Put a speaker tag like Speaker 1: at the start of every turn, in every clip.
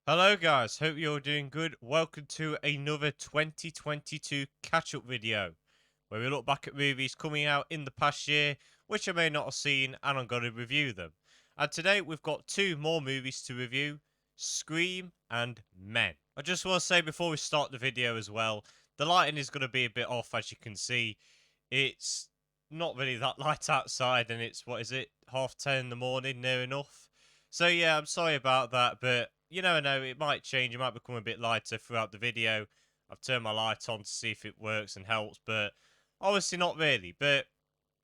Speaker 1: Hello guys, hope you're doing good. Welcome to another 2022 catch-up video, where we look back at movies coming out in the past year, which I may not have seen, and I'm going to review them. And today we've got two more movies to review, Scream and Men. I just want to say before we start the video as well, the lighting is going to be a bit off, as you can see. It's not really that light outside, and it's, what is it, 10:30 in the morning, near enough. So yeah, I'm sorry about that, but you never know, it might change, it might become a bit lighter throughout the video. I've turned my light on to see if it works and helps, but obviously not really. But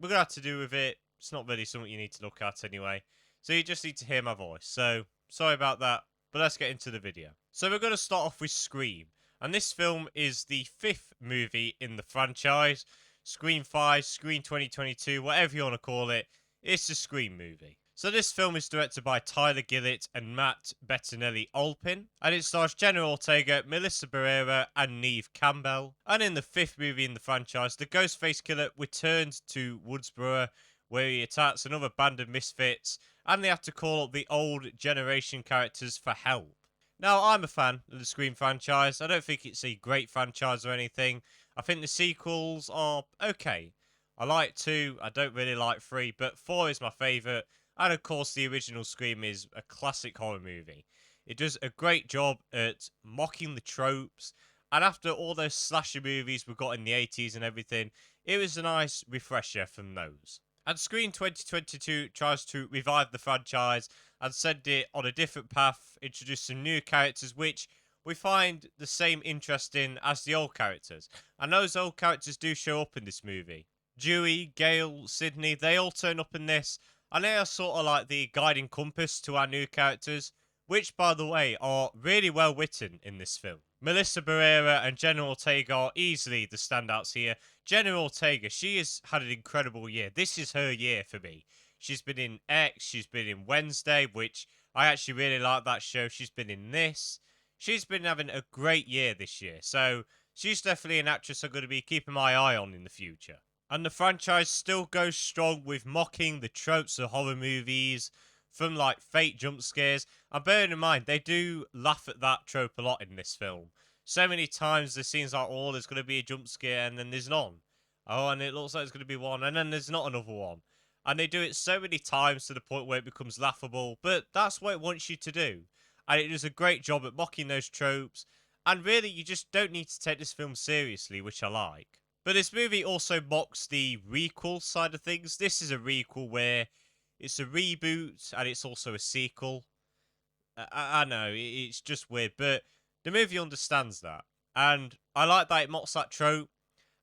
Speaker 1: we're going to have to do with it. It's not really something you need to look at anyway. So you just need to hear my voice. So sorry about that, but let's get into the video. So we're going to start off with Scream. And this film is the fifth movie in the franchise. Scream 5, Scream 2022, whatever you want to call it. It's a Scream movie. So this film is directed by Tyler Gillett and Matt Bettinelli-Olpin, and it stars Jenna Ortega, Melissa Barrera, and Neve Campbell. And in the fifth movie in the franchise, the Ghostface Killer returns to Woodsboro, where he attacks another band of misfits, and they have to call up the old generation characters for help. Now, I'm a fan of the Scream franchise. I don't think it's a great franchise or anything. I think the sequels are okay. I like 2, I don't really like 3, but 4 is my favourite. And of course, the original Scream is a classic horror movie. It does a great job at mocking the tropes. And after all those slasher movies we got in the 80s and everything, it was a nice refresher from those. And Scream 2022 tries to revive the franchise and send it on a different path, introduce some new characters which we find the same interesting as the old characters. And those old characters do show up in this movie. Dewey, Gale, Sydney, they all turn up in this, and they are sort of like the guiding compass to our new characters, which, by the way, are really well written in this film. Melissa Barrera and Jenna Ortega are easily the standouts here. Jenna Ortega, she has had an incredible year. This is her year for me. She's been in X, she's been in Wednesday, which I actually really like that show. She's been in this. She's been having a great year this year. So she's definitely an actress I'm going to be keeping my eye on in the future. And the franchise still goes strong with mocking the tropes of horror movies, from like fake jump scares. And bearing in mind, they do laugh at that trope a lot in this film. So many times there seems like, oh, there's going to be a jump scare, and then there's none. Oh, and it looks like there's going to be one, and then there's not another one. And they do it so many times to the point where it becomes laughable, but that's what it wants you to do. And it does a great job at mocking those tropes. And really, you just don't need to take this film seriously, which I like. But this movie also mocks the requel side of things. This is a requel where it's a reboot and it's also a sequel. I know, it's just weird, but the movie understands that. And I like that it mocks that trope.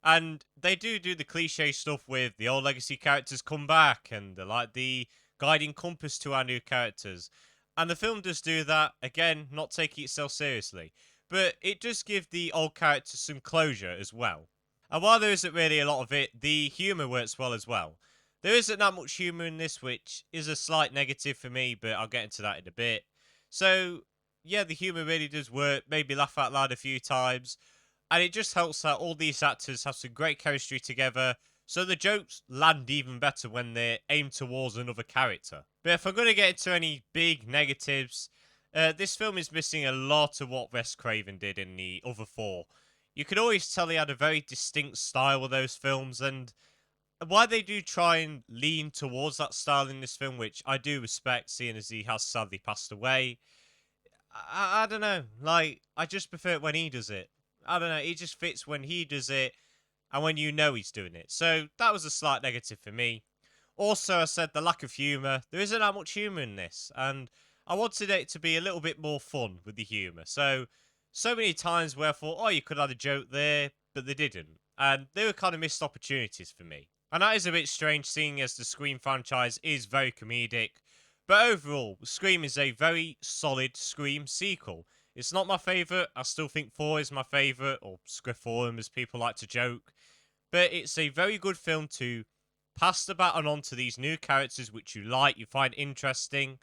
Speaker 1: And they do the cliche stuff with the old legacy characters come back and they're like the guiding compass to our new characters. And the film does do that, again, not taking itself seriously. But it does give the old characters some closure as well. And while there isn't really a lot of it, the humour works well as well. There isn't that much humour in this, which is a slight negative for me, but I'll get into that in a bit. So, yeah, the humour really does work. Maybe laugh out loud a few times. And it just helps that all these actors have some great chemistry together, so the jokes land even better when they're aimed towards another character. But if I'm going to get into any big negatives, this film is missing a lot of what Wes Craven did in the other 4. You could always tell he had a very distinct style with those films, and why they do try and lean towards that style in this film, which I do respect, seeing as he has sadly passed away. I don't know. Like, I just prefer it when he does it. I don't know. It just fits when he does it and when you know he's doing it. So that was a slight negative for me. Also, I said the lack of humour. There isn't that much humour in this, and I wanted it to be a little bit more fun with the humour. So many times where I thought, oh, you could have a joke there, but they didn't. And they were kind of missed opportunities for me. And that is a bit strange, seeing as the Scream franchise is very comedic. But overall, Scream is a very solid Scream sequel. It's not my favourite. I still think 4 is my favourite, or Scriforum as people like to joke. But it's a very good film to pass the baton on to these new characters which you like, you find interesting.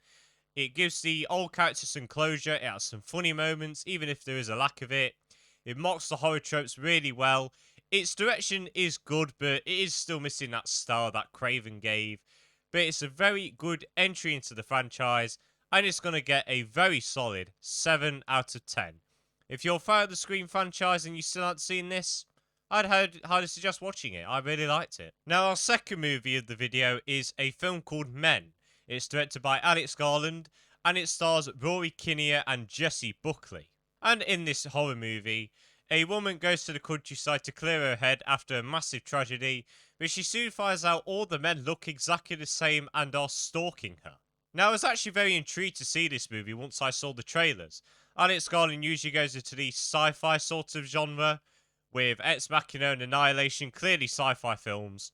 Speaker 1: It gives the old characters some closure. It has some funny moments, even if there is a lack of it. It mocks the horror tropes really well. Its direction is good, but it is still missing that style that Craven gave. But it's a very good entry into the franchise, and it's going to get a very solid 7 out of 10. If you're a fan of the Scream franchise and you still haven't seen this, I'd highly suggest watching it. I really liked it. Now, our second movie of the video is a film called Men. It's directed by Alex Garland, and it stars Rory Kinnear and Jessie Buckley. And in this horror movie, a woman goes to the countryside to clear her head after a massive tragedy, but she soon finds out all the men look exactly the same and are stalking her. Now, I was actually very intrigued to see this movie once I saw the trailers. Alex Garland usually goes into the sci-fi sort of genre, with Ex Machina and Annihilation, clearly sci-fi films.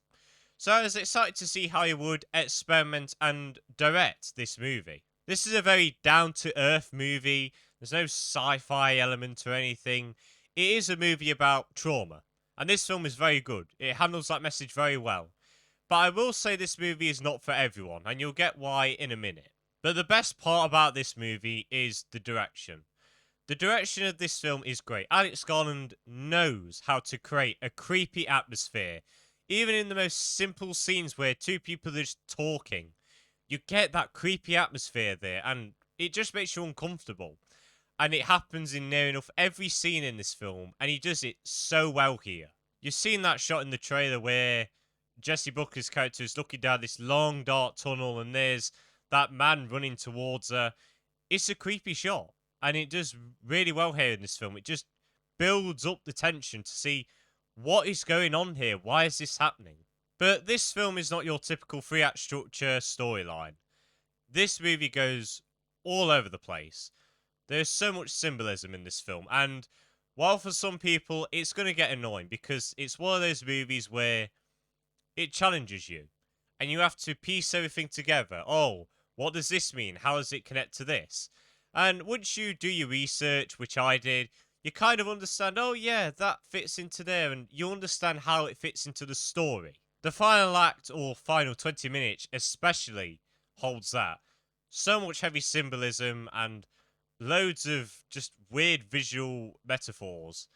Speaker 1: So I was excited to see how he would experiment and direct this movie. This is a very down-to-earth movie. There's no sci-fi element or anything. It is a movie about trauma, and this film is very good. It handles that message very well. But I will say this movie is not for everyone, and you'll get why in a minute. But the best part about this movie is the direction. The direction of this film is great. Alex Garland knows how to create a creepy atmosphere. Even in the most simple scenes where two people are just talking, you get that creepy atmosphere there, and it just makes you uncomfortable. And it happens in near enough every scene in this film, and he does it so well here. You've seen that shot in the trailer where Jessie Buckley's character is looking down this long dark tunnel, and there's that man running towards her. It's a creepy shot, and it does really well here in this film. It just builds up the tension to see what is going on here. Why is this happening? But this film is not your typical three-act structure storyline. This movie goes all over the place. There's so much symbolism in this film, and while for some people it's going to get annoying because it's one of those movies where it challenges you and you have to piece everything together. Oh, what does this mean? How does it connect to this? And once you do your research, which I did, you kind of understand, oh yeah, that fits into there, and you understand how it fits into the story. The final act, or final 20 minutes especially, holds that. So much heavy symbolism and loads of just weird visual metaphors.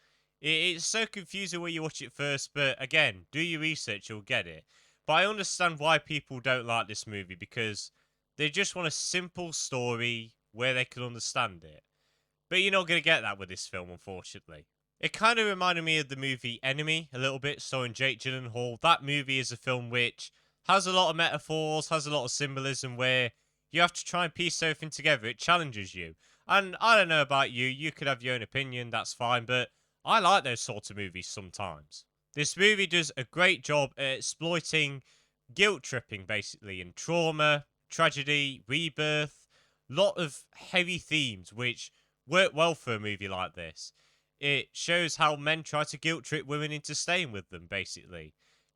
Speaker 1: It's so confusing when you watch it first, but again, do your research, you'll get it. But I understand why people don't like this movie, because they just want a simple story where they can understand it. But you're not going to get that with this film, unfortunately. It kind of reminded me of the movie Enemy a little bit, starring Jake Gyllenhaal. That movie is a film which has a lot of metaphors, has a lot of symbolism, where you have to try and piece everything together. It challenges you. And I don't know about you, you could have your own opinion, that's fine, but I like those sorts of movies sometimes. This movie does a great job at exploiting guilt tripping, basically, and trauma, tragedy, rebirth, lot of heavy themes which work well for a movie like this. It shows how men try to guilt trip women into staying with them, basically.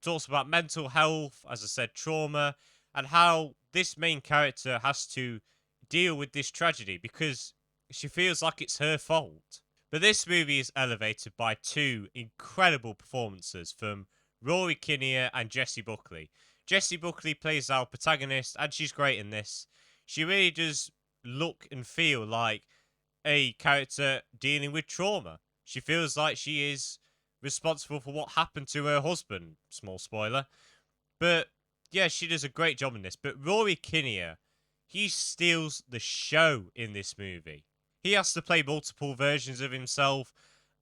Speaker 1: It talks about mental health, as I said, trauma, and how this main character has to deal with this tragedy because she feels like it's her fault. But this movie is elevated by two incredible performances from Rory Kinnear and Jessie Buckley. Jessie Buckley plays our protagonist, and she's great in this. She really does look and feel like a character dealing with trauma. She feels like she is responsible for what happened to her husband. Small spoiler. But yeah, she does a great job in this. But Rory Kinnear, he steals the show in this movie. He has to play multiple versions of himself,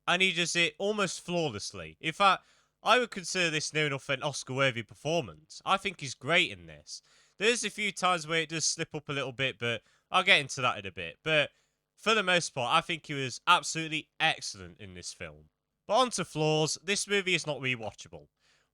Speaker 1: and he does it almost flawlessly. In fact, I would consider this near enough an Oscar-worthy performance. I think he's great in this. There's a few times where it does slip up a little bit, but I'll get into that in a bit. But for the most part, I think he was absolutely excellent in this film. But on to flaws, this movie is not rewatchable.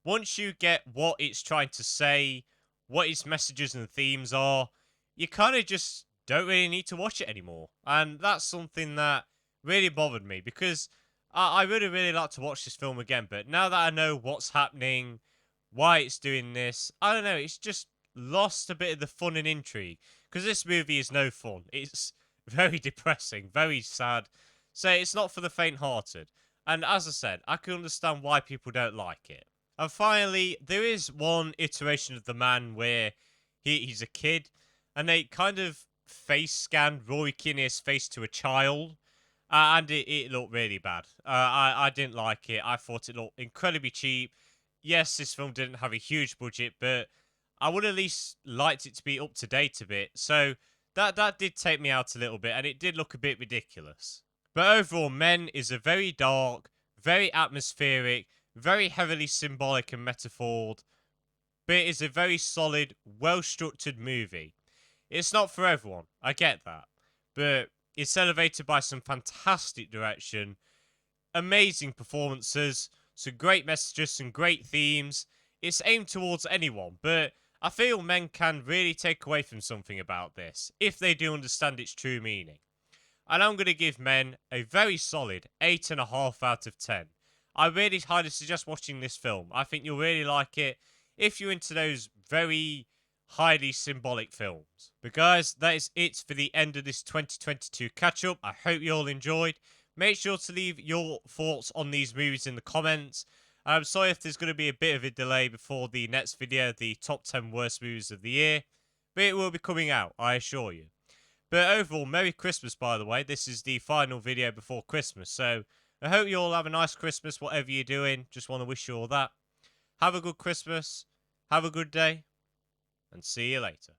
Speaker 1: Once you get what it's trying to say, what its messages and themes are, you kind of just don't really need to watch it anymore. And that's something that really bothered me, because I really like to watch this film again, but now that I know what's happening, why it's doing this, I don't know, it's just lost a bit of the fun and intrigue, because this movie is no fun. It's very depressing, very sad, so it's not for the faint-hearted. And as I said, I can understand why people don't like it. And finally, there is one iteration of the man where he's a kid, and they kind of face scanned Rory Kinnear's face to a child, and it looked really bad. I didn't like it. I thought it looked incredibly cheap. Yes, this film didn't have a huge budget, but I would at least liked it to be up to date a bit. So that did take me out a little bit, and it did look a bit ridiculous. But overall, Men is a very dark, very atmospheric, very heavily symbolic and metaphored, but it is a very solid, well-structured movie. It's not for everyone, I get that, but it's elevated by some fantastic direction, amazing performances, some great messages, some great themes. It's aimed towards anyone, but I feel men can really take away from something about this if they do understand its true meaning. And I'm going to give Men a very solid 8.5 out of 10. I really highly suggest watching this film. I think you'll really like it if you're into those very highly symbolic films. But guys, that is it for the end of this 2022 catch up. I hope you all enjoyed. Make sure to leave your thoughts on these movies in the comments. And I'm sorry if there's going to be a bit of a delay before the next video, the top 10 worst movies of the year. But it will be coming out, I assure you. But overall, Merry Christmas, by the way. This is the final video before Christmas. So I hope you all have a nice Christmas, whatever you're doing. Just want to wish you all that. Have a good Christmas. Have a good day. And see you later.